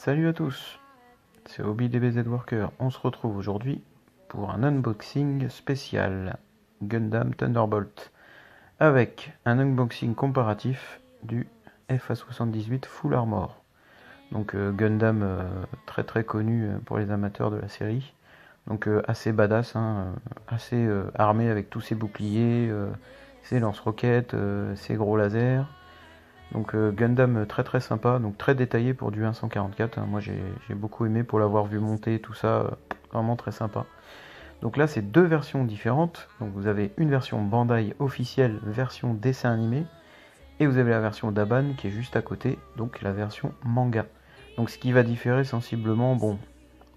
Salut à tous, c'est HobbyDBZ Worker. On se retrouve aujourd'hui pour un unboxing spécial Gundam Thunderbolt avec un unboxing comparatif du FA78 Full Armor. Donc Gundam très très connu pour les amateurs de la série. Donc assez badass, assez armé avec tous ses boucliers, ses lance-roquettes, ses gros lasers. Donc Gundam très très sympa, donc très détaillé pour du 1.144. Moi j'ai beaucoup aimé pour l'avoir vu monter, tout ça, vraiment très sympa. Donc là c'est deux versions différentes. Donc vous avez une version Bandai officielle, version dessin animé, et vous avez la version d'Aban qui est juste à côté, donc la version manga. Donc ce qui va différer sensiblement, bon,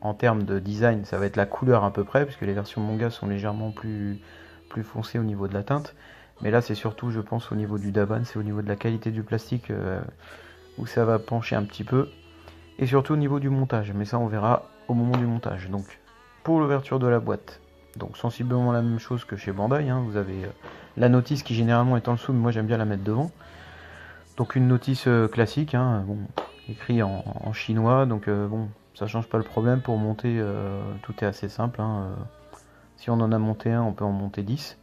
en termes de design, ça va être la couleur à peu près, puisque les versions manga sont légèrement plus foncées au niveau de la teinte. Mais là, c'est surtout, je pense, au niveau du Daban, c'est au niveau de la qualité du plastique où ça va pencher un petit peu. Et surtout au niveau du montage. Mais ça, on verra au moment du montage. Donc, pour l'ouverture de la boîte, donc sensiblement la même chose que chez Bandai. Vous avez la notice qui généralement est en dessous, mais moi j'aime bien la mettre devant. Donc une notice classique, bon, écrit en chinois. Donc bon, ça change pas le problème. Pour monter, tout est assez simple. Si on en a monté un, on peut en monter 10.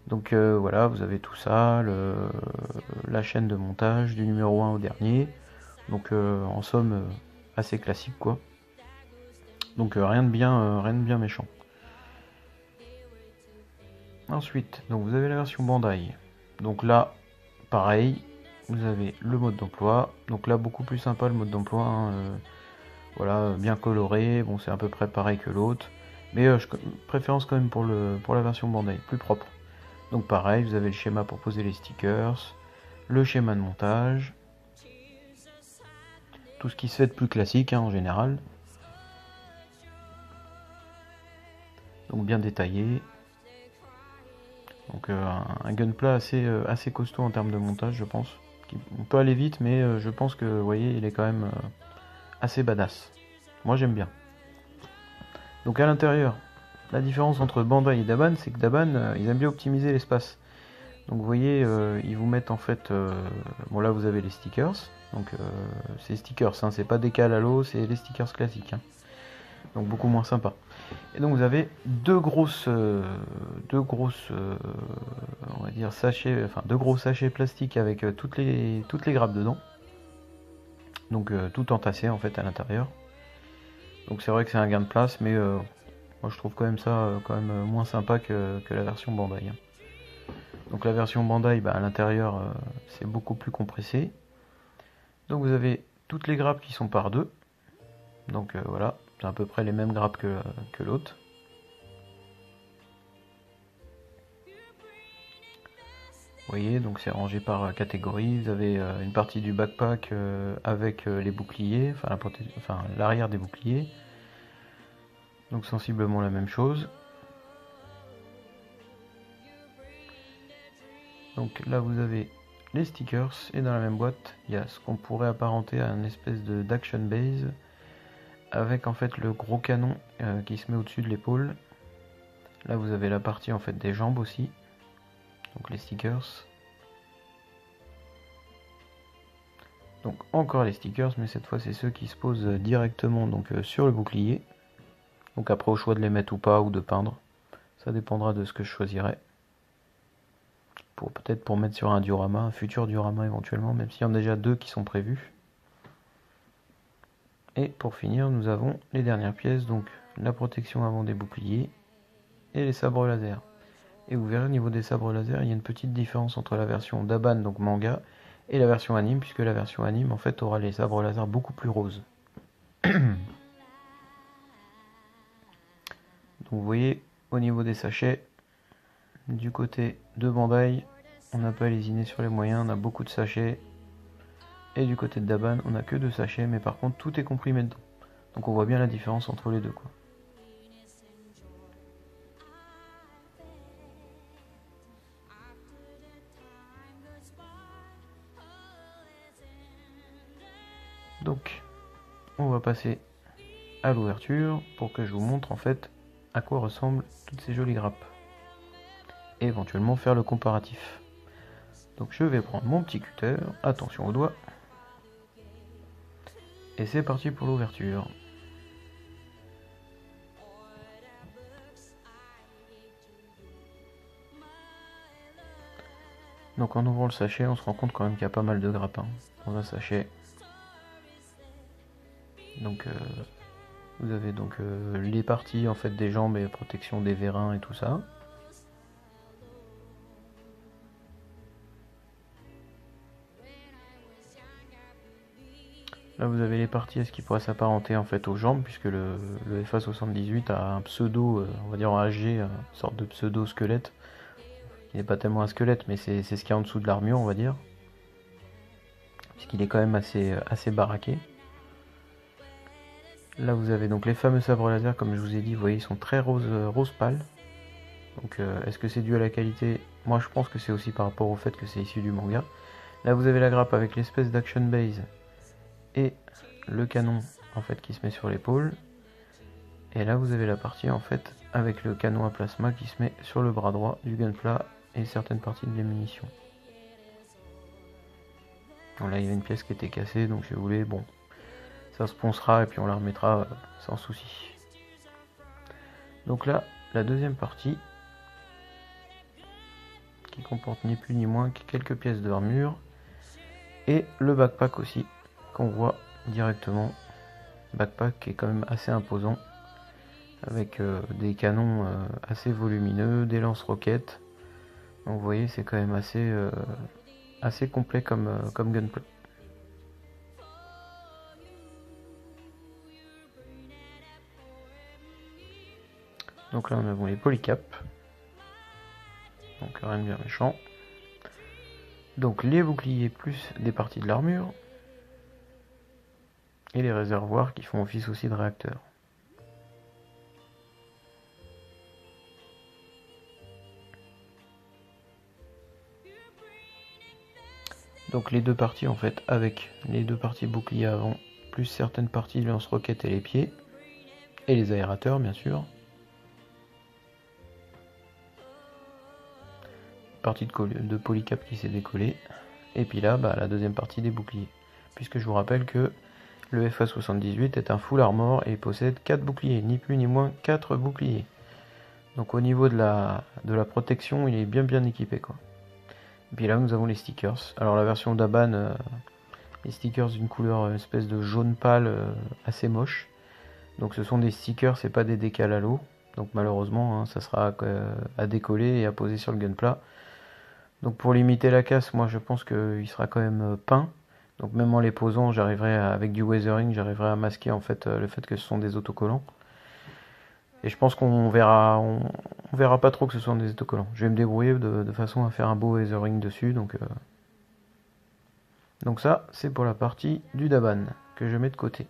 Donc voilà, vous avez tout ça, la chaîne de montage du numéro 1 au dernier. Donc en somme, assez classique quoi. Donc rien de bien méchant. Ensuite, donc vous avez la version Bandai. Donc là, pareil, vous avez le mode d'emploi. Donc là, beaucoup plus sympa le mode d'emploi. Voilà, bien coloré. Bon, c'est à peu près pareil que l'autre. Mais préférence quand même pour la version Bandai, plus propre. Donc pareil, vous avez le schéma pour poser les stickers, le schéma de montage, tout ce qui se fait de plus classique en général. Donc bien détaillé. Donc un gunpla assez costaud en termes de montage, je pense. On peut aller vite, mais je pense que vous voyez, il est quand même assez badass. Moi j'aime bien. Donc à l'intérieur, la différence entre Bandai et Daban, c'est que Daban, ils aiment bien optimiser l'espace. Donc vous voyez, ils vous mettent en fait, bon là vous avez les stickers, donc c'est stickers, c'est pas décal à l'eau, c'est les stickers classiques, donc beaucoup moins sympa. Et donc vous avez deux grosses, on va dire sachets, enfin deux gros sachets plastiques avec toutes les grappes dedans, donc tout entassé en fait à l'intérieur. Donc c'est vrai que c'est un gain de place, mais moi je trouve quand même ça quand même moins sympa que la version Bandai. Donc la version Bandai, à l'intérieur, c'est beaucoup plus compressé. Donc vous avez toutes les grappes qui sont par deux. Donc voilà, c'est à peu près les mêmes grappes que l'autre. Vous voyez, donc c'est rangé par catégorie. Vous avez une partie du backpack avec les boucliers, enfin l'arrière des boucliers. Donc sensiblement la même chose. Donc là vous avez les stickers et dans la même boîte il y a ce qu'on pourrait apparenter à une espèce d'action base avec en fait le gros canon qui se met au-dessus de l'épaule. Là vous avez la partie en fait des jambes aussi, donc les stickers. Donc encore les stickers, mais cette fois c'est ceux qui se posent directement donc sur le bouclier. Donc après au choix de les mettre ou pas ou de peindre, ça dépendra de ce que je choisirai. Peut-être pour mettre sur un diorama, un futur diorama éventuellement, même s'il y en a déjà deux qui sont prévus. Et pour finir, nous avons les dernières pièces, donc la protection avant des boucliers et les sabres laser. Et vous verrez au niveau des sabres laser, il y a une petite différence entre la version d'Aban, donc manga, et la version anime, puisque la version anime en fait aura les sabres laser beaucoup plus roses. Donc vous voyez au niveau des sachets, du côté de Bandai, on n'a pas lésiné sur les moyens, on a beaucoup de sachets. Et du côté de Daban, on n'a que 2 sachets, mais par contre tout est comprimé dedans. Donc on voit bien la différence entre les deux quoi. Donc on va passer à l'ouverture pour que je vous montre en fait à quoi ressemblent toutes ces jolies grappes. Et éventuellement faire le comparatif. Donc je vais prendre mon petit cutter, attention aux doigts. Et c'est parti pour l'ouverture. Donc en ouvrant le sachet, on se rend compte quand même qu'il y a pas mal de grappins dans un sachet. Donc vous avez donc les parties en fait des jambes et protection des vérins et tout ça. Là vous avez les parties ce qui pourrait s'apparenter en fait aux jambes, puisque le FA78 a un pseudo, on va dire en HG, une sorte de pseudo squelette. Il n'est pas tellement un squelette, mais c'est ce qu'il y a en dessous de l'armure, on va dire. Puisqu'il est quand même assez baraqué. Là vous avez donc les fameux sabres laser, comme je vous ai dit, vous voyez ils sont très rose pâle. Donc est-ce que c'est dû à la qualité? Moi je pense que c'est aussi par rapport au fait que c'est issu du manga. Là vous avez la grappe avec l'espèce d'action base et le canon en fait qui se met sur l'épaule. Et là vous avez la partie en fait avec le canon à plasma qui se met sur le bras droit du gunpla et certaines parties de les munitions. Bon, là il y avait une pièce qui était cassée, donc si vous voulez, bon, ça se poncera et puis on la remettra sans souci. Donc là, la deuxième partie qui comporte ni plus ni moins que quelques pièces d'armure et le backpack aussi qu'on voit directement. Backpack qui est quand même assez imposant avec des canons assez volumineux, des lance-roquettes. Donc vous voyez, c'est quand même assez complet comme gunplay. Donc là on a les polycaps, donc rien de bien méchant. Donc les boucliers plus des parties de l'armure. Et les réservoirs qui font office aussi de réacteurs. Donc les deux parties en fait, avec les deux parties boucliers avant, plus certaines parties de lance-roquettes et les pieds, et les aérateurs bien sûr. Partie de polycap qui s'est décollée. Et puis là, la deuxième partie des boucliers. Puisque je vous rappelle que le FA78 est un full armor et il possède 4 boucliers, ni plus ni moins 4 boucliers. Donc au niveau de la protection, il est bien équipé quoi. Et puis là nous avons les stickers. Alors la version d'Aban, les stickers d'une couleur espèce de jaune pâle assez moche. Donc ce sont des stickers, c'est pas des décals à l'eau. Donc malheureusement ça sera à décoller et à poser sur le gunpla. Donc pour limiter la casse, moi je pense qu'il sera quand même peint. Donc même en les posant, j'arriverai avec du weathering, j'arriverai à masquer en fait le fait que ce sont des autocollants. Et je pense qu'on verra, on verra pas trop que ce sont des autocollants. Je vais me débrouiller de façon à faire un beau weathering dessus. Donc ça, c'est pour la partie du Daban que je mets de côté.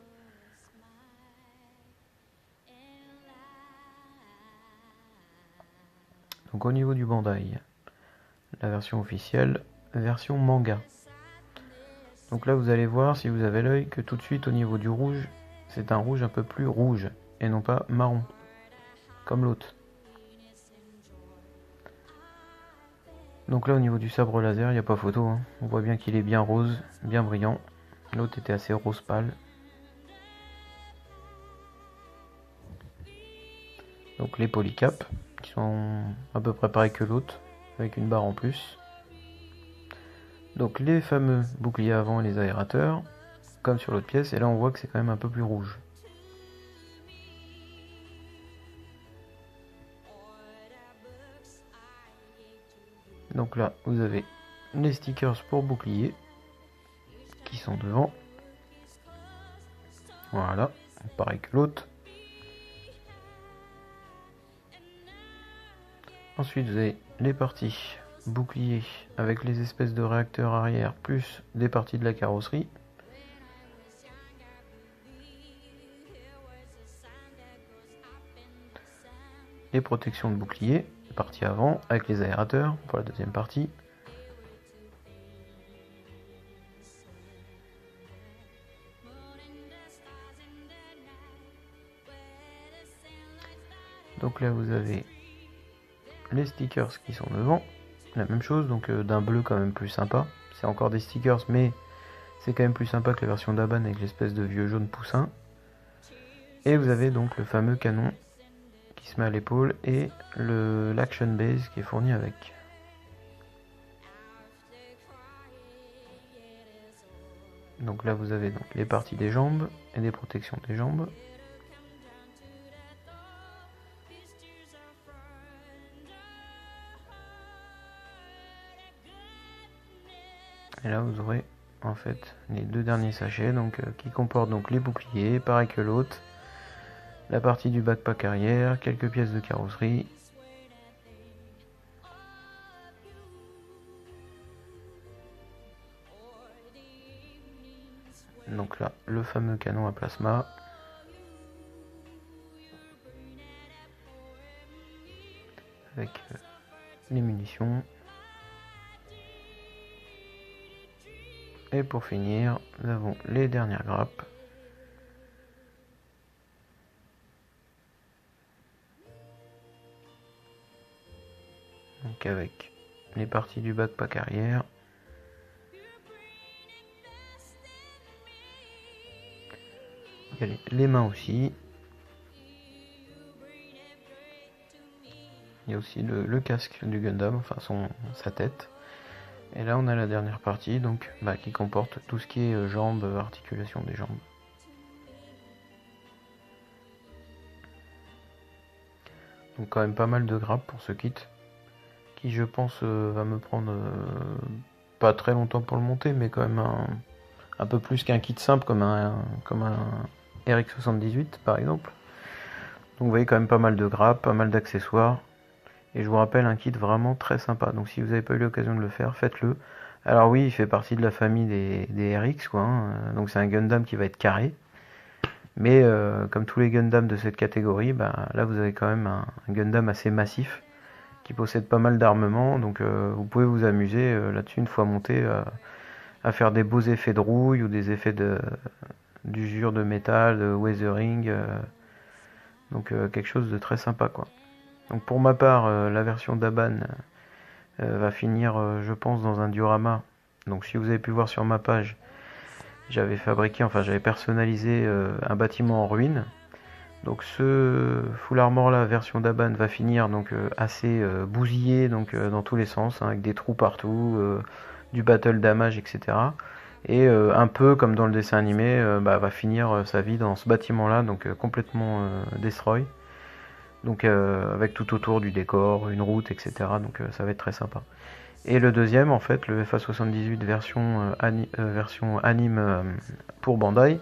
Donc au niveau du Bandai, la version officielle, version manga. Donc là vous allez voir, si vous avez l'œil, que tout de suite au niveau du rouge, c'est un rouge un peu plus rouge et non pas marron, comme l'autre. Donc là au niveau du sabre laser, il n'y a pas photo, hein. On voit bien qu'il est bien rose, bien brillant. L'autre était assez rose pâle. Donc les polycaps, qui sont à peu près pareils que l'autre, avec une barre en plus. Donc les fameux boucliers avant et les aérateurs, comme sur l'autre pièce, et là on voit que c'est quand même un peu plus rouge. Donc là vous avez les stickers pour bouclier qui sont devant. Voilà, pareil que l'autre. Ensuite vous avez les parties bouclier avec les espèces de réacteurs arrière plus des parties de la carrosserie. Les protections de bouclier, partie avant avec les aérateurs pour la deuxième partie. Donc là vous avez les stickers qui sont devant, la même chose, donc d'un bleu quand même plus sympa. C'est encore des stickers mais C'est quand même plus sympa que la version d'Aban avec l'espèce de vieux jaune poussin. Et vous avez donc le fameux canon qui se met à l'épaule et l'action base qui est fourni avec. Donc là vous avez donc les parties des jambes et des protections des jambes. Et là vous aurez en fait les deux derniers sachets donc, qui comportent donc les boucliers, pareil que l'autre, la partie du backpack arrière, quelques pièces de carrosserie. Donc là, le fameux canon à plasma. Avec les munitions. Et pour finir, nous avons les dernières grappes. Donc avec les parties du backpack arrière. Il y a les mains aussi. Il y a aussi le casque du Gundam, enfin sa tête. Et là on a la dernière partie donc qui comporte tout ce qui est jambes, articulation des jambes. Donc quand même pas mal de grappes pour ce kit, qui je pense va me prendre pas très longtemps pour le monter, mais quand même un peu plus qu'un kit simple comme un RX78 par exemple. Donc vous voyez quand même pas mal de grappes, pas mal d'accessoires. Et je vous rappelle, un kit vraiment très sympa. Donc si vous n'avez pas eu l'occasion de le faire, faites-le. Alors oui, il fait partie de la famille des RX, quoi. Donc c'est un Gundam qui va être carré. Mais comme tous les Gundam de cette catégorie, là vous avez quand même un Gundam assez massif, qui possède pas mal d'armement. Donc vous pouvez vous amuser là-dessus une fois monté à faire des beaux effets de rouille ou des effets d'usure de métal, de weathering. Donc quelque chose de très sympa, quoi. Donc pour ma part, la version d'Aban va finir, je pense, dans un diorama. Donc si vous avez pu voir sur ma page, j'avais personnalisé un bâtiment en ruine. Donc ce full armor là, version d'Aban, va finir donc assez bousillé, donc dans tous les sens, avec des trous partout, du battle damage, etc. Et un peu comme dans le dessin animé, va finir sa vie dans ce bâtiment là, donc complètement destroy. Donc avec tout autour du décor, une route, etc. Donc ça va être très sympa. Et le deuxième, en fait, le FA78 version anime pour Bandai,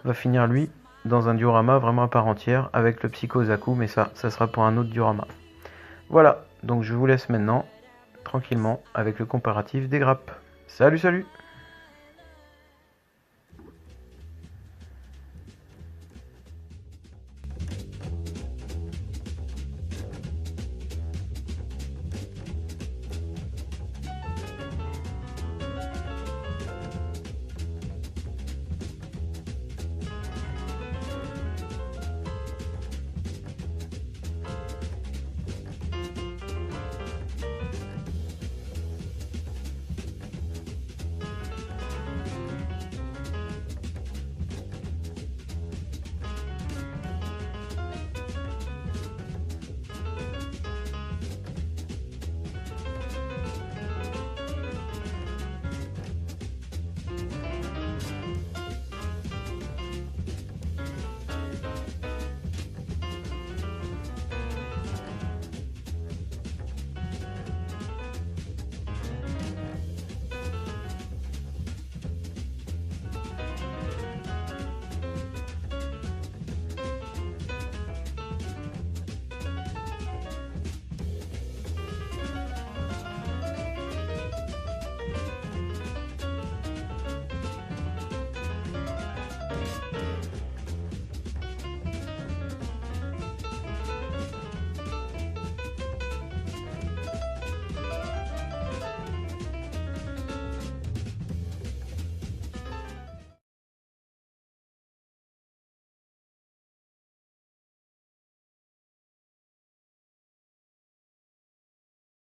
va finir lui dans un diorama vraiment à part entière avec le Psycho Zaku, mais ça sera pour un autre diorama. Voilà, donc je vous laisse maintenant tranquillement avec le comparatif des grappes. Salut, salut!